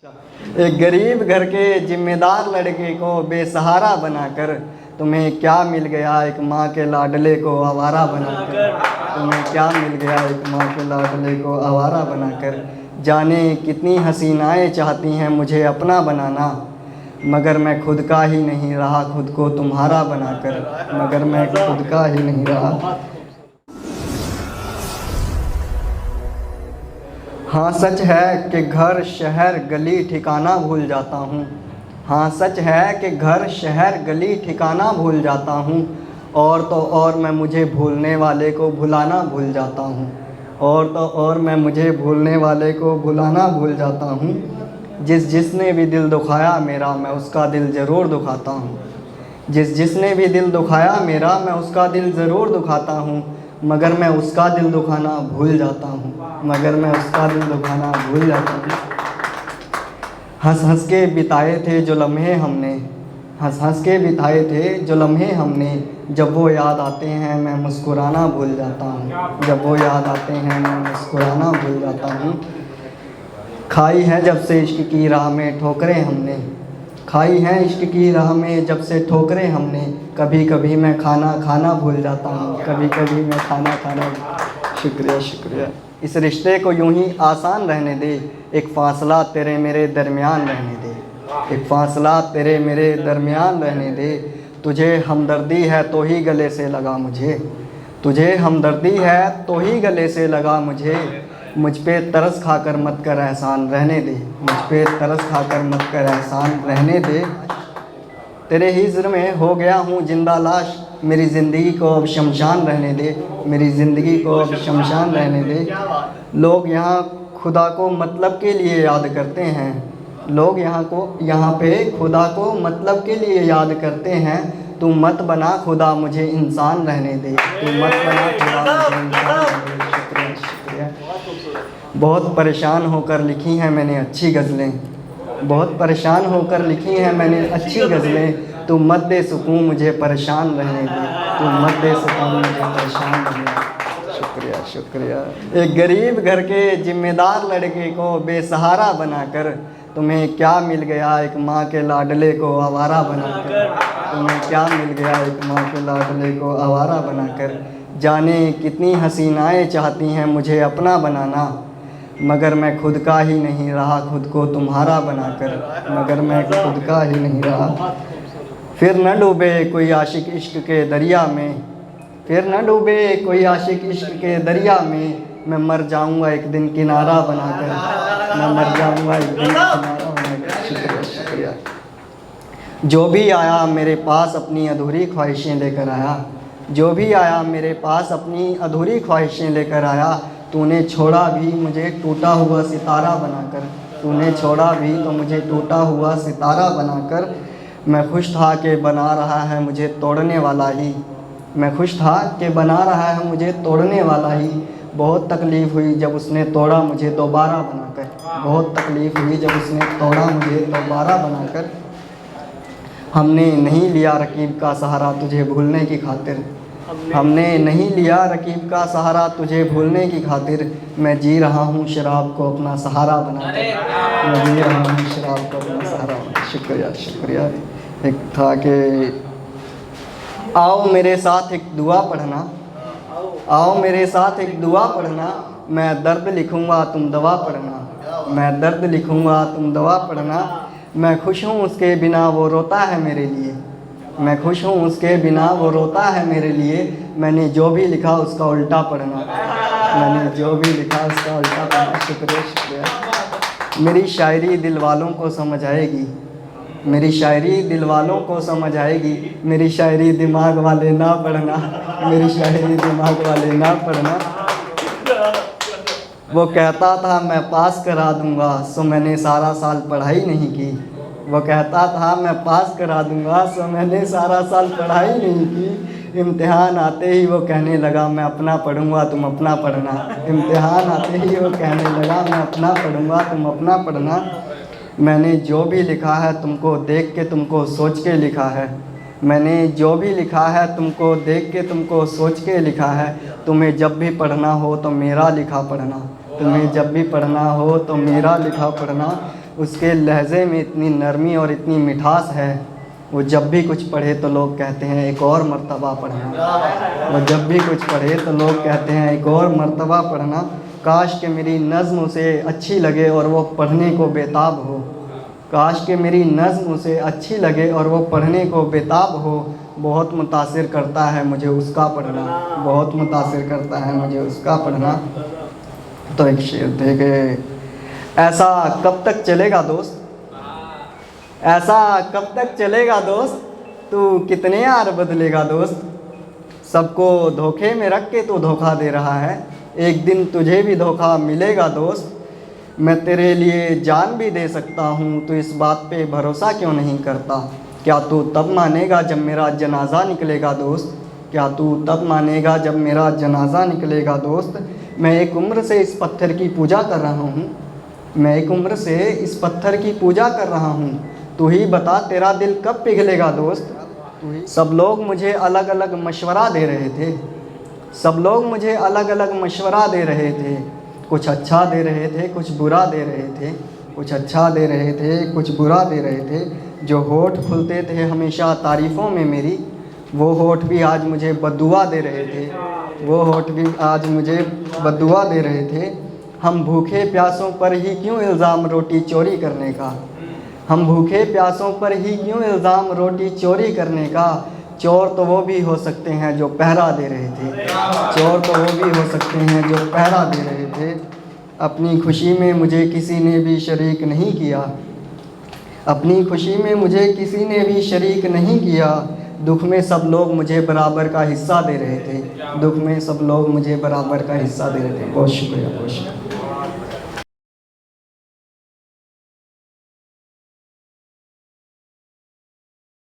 एक गरीब घर के जिम्मेदार लड़के को बेसहारा बनाकर तुम्हें क्या मिल गया एक माँ के लाडले को आवारा बनाकर। तुम्हें क्या मिल गया एक माँ के लाडले को आवारा बनाकर। जाने कितनी हसीनाएं चाहती हैं मुझे अपना बनाना, मगर मैं खुद का ही नहीं रहा खुद को तुम्हारा बनाकर। मगर मैं खुद का ही नहीं रहा। हाँ सच है कि घर शहर गली ठिकाना भूल जाता हूँ। हाँ सच है कि घर शहर गली ठिकाना भूल जाता हूँ। और तो और मैं मुझे भूलने वाले को भुलाना भूल जाता हूँ। और तो और मैं मुझे भूलने वाले को भुलाना भूल जाता हूँ। जिसने भी दिल दुखाया मेरा मैं उसका दिल ज़रूर दुखाता हूँ। जिसने भी दिल दुखाया मेरा मैं उसका दिल ज़रूर दुखाता हूँ। मगर मैं उसका दिल दुखाना भूल जाता हूँ। मगर मैं उसका दिल दुखाना भूल जाता हूँ। हंस हंस के बिताए थे जो लम्हे हमने, हंस हंस के बिताए थे जो लम्हे हमने। जब वो याद आते हैं मैं मुस्कुराना भूल जाता हूँ। जब वो याद आते हैं मैं मुस्कुराना भूल जाता हूँ। खाई है जब से इश्क की राह में ठोकरें हमने, खाई हैं इश्क की राह में जब से ठोकरें हमने। कभी कभी मैं खाना खाना भूल जाता हूँ। कभी कभी मैं खाना खाना। शुक्रिया शुक्रिया। इस रिश्ते को यूं ही आसान रहने दे, एक फ़ासला तेरे मेरे दरमियान रहने दे। एक फ़ासला तेरे मेरे दरमियान रहने दे। तुझे हमदर्दी है तो ही गले से लगा मुझे, तुझे हमदर्दी है तो ही गले से लगा मुझे। मुझ पे तरस खाकर मत कर एहसान रहने दे, मुझ पे तरस खाकर मत कर एहसान रहने दे। तेरे हिज्र में हो गया हूँ जिंदा लाश, मेरी ज़िंदगी को अब शमशान रहने दे, मेरी ज़िंदगी को अब शमशान रहने दे। लोग यहाँ खुदा को मतलब के लिए याद करते हैं, लोग यहाँ पे खुदा को मतलब के लिए याद करते हैं। तू मत बना खुदा मुझे इंसान रहने दे, तू मत बना खुदा मुझे इंसान रहने दे। शुक्रिया शुक्रिया। बहुत परेशान होकर लिखी हैं मैंने अच्छी गज़लें, बहुत परेशान होकर लिखी हैं मैंने अच्छी गज़लें। तू मत दे सुकून मुझे परेशान रहने दे, तू मत दे सुकून मुझे परेशान रहने दे। शुक्रिया शुक्रिया। एक गरीब घर के जिम्मेदार लड़के को बेसहारा बनाकर तुम्हें क्या मिल गया एक माँ के लाडले को आवारा बनाकर। तुम्हें क्या मिल गया एक माँ के लाडले को आवारा बनाकर। जाने कितनी हसीनाएं चाहती हैं मुझे अपना बनाना, मगर मैं खुद का ही नहीं रहा खुद को तुम्हारा बनाकर। मगर मैं खुद का ही नहीं रहा। फिर न डूबे कोई आशिक इश्क के दरिया में, फिर न डूबे कोई आशिक इश्क के दरिया में। मैं मर जाऊंगा एक दिन किनारा बनाकर, मैं मर जाऊंगा एक दिन किनारा बनाकर। शुक्रिया शुक्रिया। जो भी आया मेरे पास अपनी अधूरी ख्वाहिशें लेकर आया, जो भी आया मेरे पास अपनी अधूरी ख्वाहिशें लेकर आया। तूने छोड़ा भी मुझे टूटा हुआ सितारा बनाकर, तूने छोड़ा भी तो मुझे टूटा हुआ सितारा बनाकर। मैं खुश था कि बना रहा है मुझे तोड़ने वाला ही, मैं खुश था कि बना रहा है मुझे तोड़ने वाला ही। बहुत तकलीफ़ हुई जब उसने तोड़ा मुझे दोबारा बनाकर, बहुत तकलीफ़ हुई जब उसने तोड़ा मुझे दोबारा बनाकर। हमने नहीं लिया रकीब का सहारा तुझे भूलने की खातिर, हमने नहीं लिया रकीब का सहारा तुझे भूलने की खातिर। मैं जी रहा हूँ शराब को अपना सहारा बनाकर, मैं जी रहा हूँ शराब को अपना सहारा बनाकर। शुक्रिया शुक्रिया। एक था कि आओ मेरे साथ एक दुआ पढ़ना, आओ मेरे साथ एक दुआ पढ़ना। मैं दर्द लिखूँगा तुम दवा पढ़ना, मैं दर्द लिखूँगा तुम दवा पढ़ना। मैं खुश हूँ उसके बिना वो रोता है मेरे लिए, मैं खुश हूँ उसके बिना वो रोता है मेरे लिए। मैंने जो भी लिखा उसका उल्टा पढ़ना, मैंने जो भी लिखा उसका उल्टा पढ़ना। शुक्रिया शुक्रिया। मेरी शायरी दिल वालों को समझ आएगी, मेरी शायरी दिल वालों को समझ आएगी। मेरी शायरी दिमाग वाले ना पढ़ना, मेरी शायरी दिमाग वाले ना पढ़ना। वो कहता था मैं पास करा दूंगा सो मैंने सारा साल पढ़ाई नहीं की, वो कहता था मैं पास करा दूंगा सो मैंने सारा साल पढ़ाई नहीं की। इम्तिहान आते ही वो कहने लगा मैं अपना पढ़ूंगा तुम अपना पढ़ना, इम्तिहान आते ही वो कहने लगा मैं अपना पढ़ूंगा तुम अपना पढ़ना। मैंने जो भी लिखा है तुमको देख के तुमको सोच के लिखा है, मैंने जो भी लिखा है तुमको देख के तुमको सोच के लिखा है। तुम्हें जब भी पढ़ना हो तो मेरा लिखा पढ़ना, तुम्हें जब भी पढ़ना हो तो मेरा लिखा पढ़ना। उसके लहजे में इतनी नरमी और इतनी मिठास है, वो जब भी कुछ पढ़े तो लोग कहते हैं एक और मर्तबा पढ़ना। वो जब भी कुछ पढ़े तो लोग कहते हैं एक और मर्तबा पढ़ना। काश कि मेरी नज़्म उसे अच्छी लगे और वो पढ़ने को बेताब हो। काश कि मेरी नज़्म उसे अच्छी लगे और वो पढ़ने को बेताब हो। बहुत मुतासिर करता है मुझे उसका पढ़ना, बहुत मुतासिर करता है मुझे उसका पढ़ना। तो एक शेर थे कि ऐसा कब तक चलेगा दोस्त, ऐसा कब तक चलेगा दोस्त, तू कितने यार बदलेगा दोस्त। सबको धोखे में रख के तू धोखा दे रहा है, एक दिन तुझे भी धोखा मिलेगा दोस्त। मैं तेरे लिए जान भी दे सकता हूँ, तो इस बात पे भरोसा क्यों नहीं करता। क्या तू तब मानेगा जब मेरा जनाज़ा निकलेगा दोस्त, क्या तू तब मानेगा जब मेरा जनाज़ा निकलेगा दोस्त। मैं एक उम्र से इस पत्थर की पूजा कर रहा हूँ, मैं एक उम्र से इस पत्थर की पूजा कर रहा हूँ। तू ही बता तेरा दिल कब पिघलेगा दोस्त। सब लोग मुझे अलग अलग मशवरा दे रहे थे, सब लोग मुझे अलग अलग मशवरा दे रहे थे। कुछ अच्छा दे रहे थे, कुछ बुरा दे रहे थे, कुछ अच्छा दे रहे थे, कुछ बुरा दे रहे थे। जो होठ खुलते थे हमेशा तारीफ़ों में मेरी, वो होठ भी आज मुझे बद्दुआ दे रहे थे, वो होठ भी आज मुझे बद्दुआ दे रहे थे। हम भूखे प्यासों पर ही क्यों इल्ज़ाम रोटी चोरी करने का, हम भूखे प्यासों पर ही क्यों इल्ज़ाम रोटी चोरी करने का। चोर तो वो भी हो सकते हैं जो पहरा दे रहे थे, चोर तो वो भी हो सकते हैं जो पहरा दे रहे थे। अपनी खुशी में मुझे किसी ने भी शरीक नहीं किया, अपनी खुशी में मुझे किसी ने भी शरीक नहीं किया। दुख में सब लोग मुझे बराबर का हिस्सा दे रहे थे, दुख में सब लोग मुझे बराबर का हिस्सा दे रहे थे। बहुत शुक्रिया, बहुत शुक्रिया।